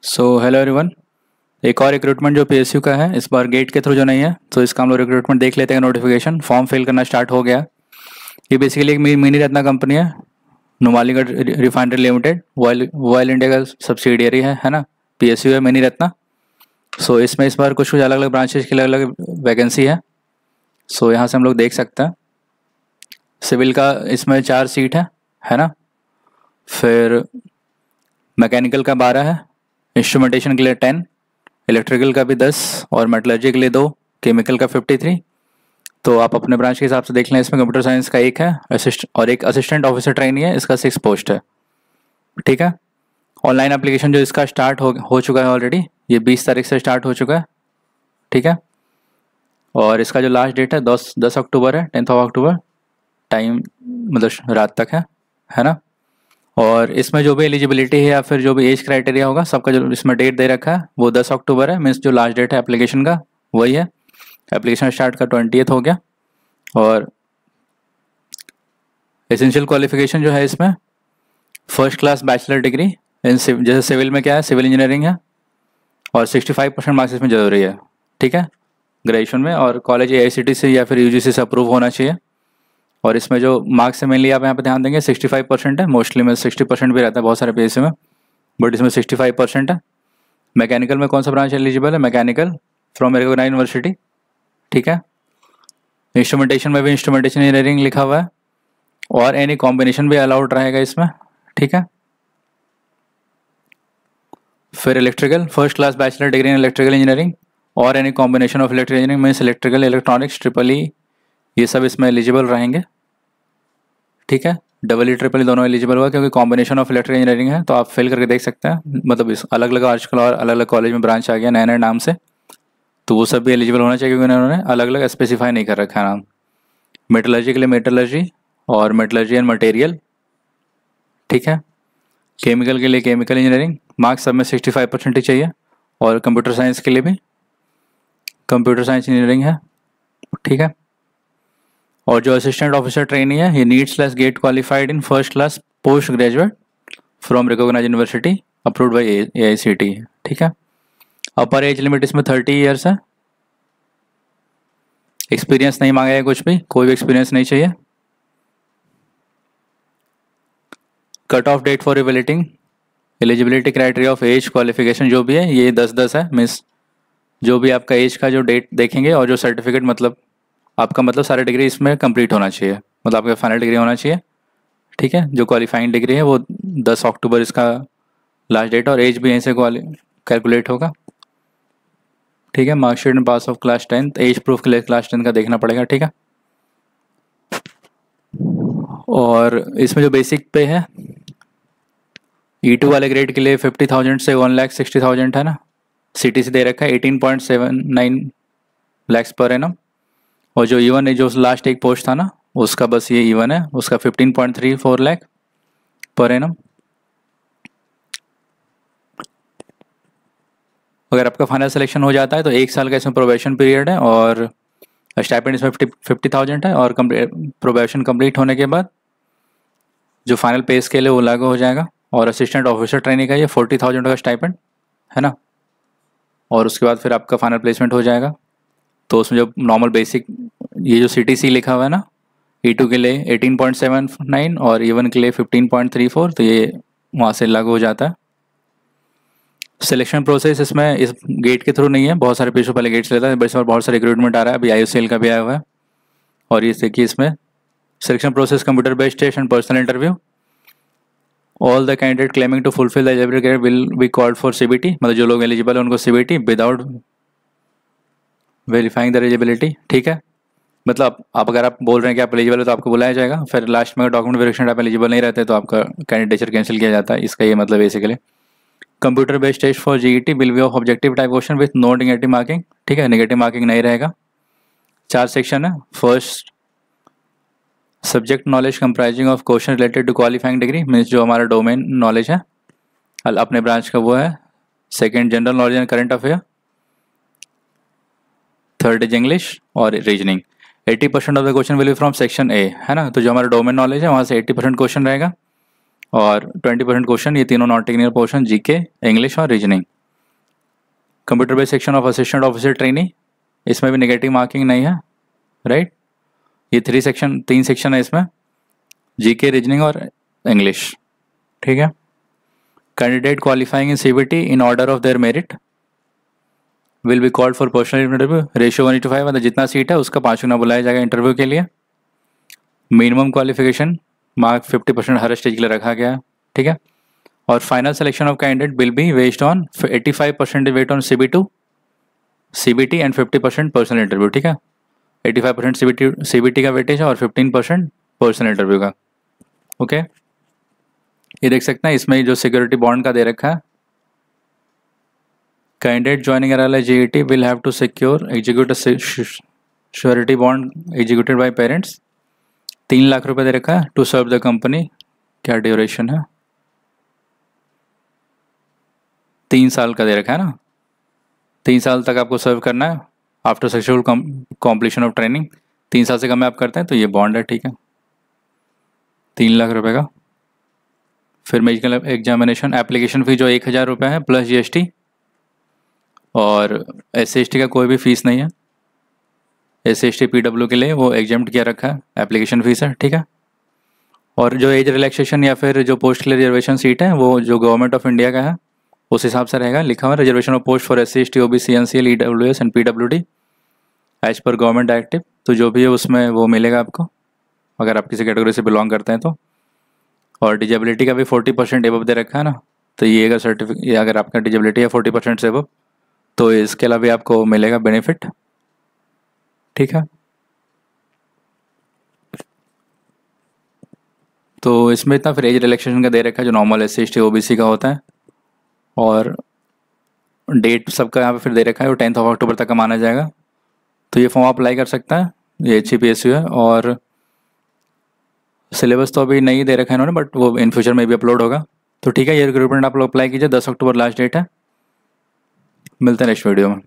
Hello everyone. एक और recruitment जो पीएसयू का है, इस बार गेट के थ्रू जो नहीं है, तो इसका हम लोग रिक्रूटमेंट देख लेते हैं। नोटिफिकेशन फॉर्म फिल करना स्टार्ट हो गया। ये बेसिकली एक मिनी रत्ना कंपनी है, Numaligarh refinery limited, oil India का सब्सिडियरी है ना। पीएसयू है मिनी रत्ना। इसमें इस बार कुछ अलग अलग ब्रांचेज की अलग अलग वैकेंसी है। यहाँ से हम लोग देख सकते हैं। सिविल का इसमें 4 सीट है ना। फिर मैकेनिकल का 12 है, इंस्ट्रूमेंटेशन के लिए 10, इलेक्ट्रिकल का भी 10 और मेटलर्जी के लिए 2, केमिकल का 53। तो आप अपने ब्रांच के हिसाब से देख लें। इसमें कंप्यूटर साइंस का 1 है और एक असिस्टेंट ऑफिसर ट्रेनी है, इसका 6 पोस्ट है। ठीक है। ऑनलाइन एप्लीकेशन जो इसका स्टार्ट हो चुका है ऑलरेडी, ये 20 तारीख से स्टार्ट हो चुका है। ठीक है। और इसका जो लास्ट डेट है 10 अक्टूबर है, 10 अक्टूबर। टाइम मतलब रात तक है ना। और इसमें जो भी एलिजिबिलिटी है या फिर जो भी एज क्राइटेरिया होगा, सबका जो इसमें डेट दे रखा है वो 10 अक्टूबर है। मीन्स जो लास्ट डेट है एप्लीकेशन का वही है। एप्लीकेशन स्टार्ट का 20th हो गया। और एसेंशियल क्वालिफिकेशन जो है इसमें फर्स्ट क्लास बैचलर डिग्री इन जैसे सिविल में क्या है, सिविल इंजीनियरिंग है, और 65% मार्क्स इसमें जरूरी है। ठीक है, ग्रेजुएशन में। और कॉलेज AICTE से या फिर UGC से अप्रूव होना चाहिए। और इसमें जो मार्क्स है मेनली आप यहाँ पे ध्यान देंगे, 65% है। मोस्टली में 60% भी रहता है बहुत सारे PSU में, बट इसमें 65% है। मैकेनिकल में कौन सा ब्रांच एलिजिबल है? Mechanical from recognised university. ठीक है। इंस्ट्रूमेंटेशन में भी इंस्ट्रूमेंटेशन इंजीनियरिंग लिखा हुआ है, और एनी कॉम्बिनेशन भी अलाउड रहेगा इसमें। ठीक है। फिर electrical, first class bachelor degree in electrical engineering और any combination of electrical engineering means electrical, electronics, EEE, ये सब इसमें एलिजिबल रहेंगे। ठीक है। EEE, EEE दोनों एलिजिबल हुआ, क्योंकि कॉम्बिनेशन ऑफ इलेक्ट्रिकल इंजीनियरिंग है। तो आप फिल करके देख सकते हैं। मतलब इस अलग अलग आजकल और अलग अलग कॉलेज में ब्रांच आ गया नए नए नाम से, तो वो सब भी एलिजिबल होना चाहिए, क्योंकि उन्होंने अलग अलग स्पेसिफाई नहीं कर रखा है नाम। मेटलर्जी के लिए मेटलर्जी और मेटलर्जी एंड मटेरियल। ठीक है। केमिकल के लिए केमिकल इंजीनियरिंग, मार्क्स सब में 65% ही चाहिए। और कंप्यूटर साइंस के लिए भी कंप्यूटर साइंस इंजीनियरिंग है। ठीक है। और जो असिस्टेंट ऑफिसर ट्रेनी है, ये NEET GATE qualified in first class post graduate from recognised university approved by AICTE। ठीक है। अपर एज लिमिट इसमें 30 ईयर्स है। एक्सपीरियंस नहीं मांगा है, कुछ भी, कोई भी एक्सपीरियंस नहीं चाहिए। Cut off date for eligibility criteria of age qualification जो भी है, ये 10/10 है। मीन्स जो भी आपका एज का जो डेट देखेंगे, और जो सर्टिफिकेट, मतलब आपका मतलब सारा डिग्री इसमें कंप्लीट होना चाहिए, मतलब आपका फाइनल डिग्री होना चाहिए। ठीक है। जो क्वालिफाइंग डिग्री है वो 10 अक्टूबर इसका लास्ट डेट, और एज भी यहीं से कैलकुलेट होगा। ठीक है। मार्कशीट में पास ऑफ क्लास 10, एज प्रूफ के लिए क्लास 10 का देखना पड़ेगा। ठीक है। और इसमें जो बेसिक पे है, E2 वाले ग्रेड के लिए 50,000 से 1,60,000 है ना। CTC दे रखा है 18.79 lakhs पर एनम। और जो E1 है, जो लास्ट एक पोस्ट था ना, उसका बस ये E1 है, उसका 15.34 लाख पर एनम। अगर आपका फाइनल सिलेक्शन हो जाता है तो 1 साल का इसमें प्रोबेशन पीरियड है, और स्टाइपेंड इसमें 50,000 है। और प्रोबेशन कंप्लीट होने के बाद जो फाइनल पे स्केल है वो लागू हो जाएगा। और असिस्टेंट ऑफिसर ट्रेनिंग का ये 40,000 का स्टाइपेंड है ना। और उसके बाद फिर आपका फाइनल प्लेसमेंट हो जाएगा। तो उसमें जो नॉर्मल बेसिक ये जो CTC लिखा हुआ है ना, E2 के लिए 18.79 और E1 के लिए 15.34, तो ये वहाँ से लागू हो जाता है। सिलेक्शन प्रोसेस इसमें इस गेट के थ्रू नहीं है, बहुत सारे PSU पहले गेट से लेता है, बस और बहुत सारे रिक्रूटमेंट आ रहा है। अभी IOCL का भी आया हुआ है। और ये देखिए, इसमें selection process computer based test and personal interview. All the candidate claiming to fulfil the eligibility will be called for CBT, मतलब जो लोग एलिजिबल है उनको CBT without verifying the eligibility. ठीक है। मतलब आप अगर आप बोल रहे हैं कि आप एलिजिबल है तो आपको बुलाया जाएगा। फिर लास्ट में डॉक्यूमेंट वेरिफिकेशन आप एलिजिबल नहीं रहते तो आपका कैंडिडेचर कैंसिल किया जाता है। इसका ये मतलब basically computer based test for GET will be of objective type question with no negative marking. ठीक है। नेगेटिव मार्किंग नहीं रहेगा। 4 सेक्शन है। First, subject knowledge comprising of question related to qualifying degree, means जो हमारा डोमेन नॉलेज है अपने branch का वो है। Second, general knowledge and current affair. Third is English और reasoning. 80% of the question will be from section A, है ना। तो जो हमारा डोमेन नॉलेज है वहाँ से 80% क्वेश्चन रहेगा, और 20% क्वेश्चन ये तीनों non technical portion, GK, English और reasoning. Computer based section of assistant officer trainee, इसमें भी नेगेटिव मार्किंग नहीं है, राइट। ये 3 सेक्शन है इसमें, जीके, रीजनिंग और इंग्लिश, ठीक है। Candidate qualifying in CBT in order of their merit will be called for personal interview, ratio 1:5, मतलब जितना सीट है उसका 5 गुना बुलाया जाएगा इंटरव्यू के लिए। मिनिमम क्वालिफिकेशन मार्क 50% हर स्टेज के लिए रखा गया है, ठीक है। और final selection of candidate will be based on 85% weight on CBT and 50% personal interview, ठीक है। 85% सीबीटी का वेटेज है और 15% पर्सनल इंटरव्यू का, ओके। ये देख सकते हैं इसमें जो सिक्योरिटी बॉन्ड का दे रखा है, candidate joining RLI JET will have to secure execute surety bond executed by parents, 3 lakh रुपए दे रखा है टू सर्व द कंपनी। क्या ड्यूरेशन है, 3 साल का दे रखा है ना, 3 साल तक आपको सर्व करना है after successful completion of training. 3 साल से कम में आप करते हैं तो ये बॉन्ड है, ठीक है, 3 लाख रुपए का। फिर मेडिकल एग्जामिनेशन एप्लीकेशन फ़ी जो 1000 रुपये है प्लस GST, और SC/ST का कोई भी फीस नहीं है। SC/ST PW के लिए वो एग्जाम्प्ट किया रखा है, एप्लीकेशन फ़ीस है, ठीक है। और जो एज रिलैक्सेशन या फिर जो पोस्ट के लिए रिजर्वेशन सीट है वो जो गवर्नमेंट ऑफ इंडिया का है उस हिसाब से रहेगा, लिखा हुआ reservation of post for SC/ST OBC NCL EWS and PWD as per government directive, तो जो भी है उसमें वो मिलेगा आपको अगर आप किसी कैटेगरी से बिलोंग करते हैं तो। और डिजेबिलिटी का भी 40% एबव दे रखा है ना, तो ये अगर सर्टिफिकेट अगर आपका डिजेबिलिटी है 40% से एबव तो इसके अलावा भी आपको मिलेगा बेनिफिट, ठीक है। तो इसमें इतना फिर एज रिलैक्सेशन का दे रखा है जो नॉर्मल SC/ST OBC का होता है, और डेट सबका यहाँ पे फिर दे रखा है वो 10 अक्टूबर तक का माना जाएगा। तो ये फॉर्म आप अप्लाई कर सकता है, ये अच्छी PSU है। और सिलेबस तो अभी नहीं दे रखा है इन्होंने, बट वो इन फ्यूचर में भी अपलोड होगा। तो ठीक है, ये रिक्रूटमेंट आप लोग अप्लाई कीजिए, 10 अक्टूबर लास्ट डेट है। मिलते हैं नेक्स्ट वीडियो में।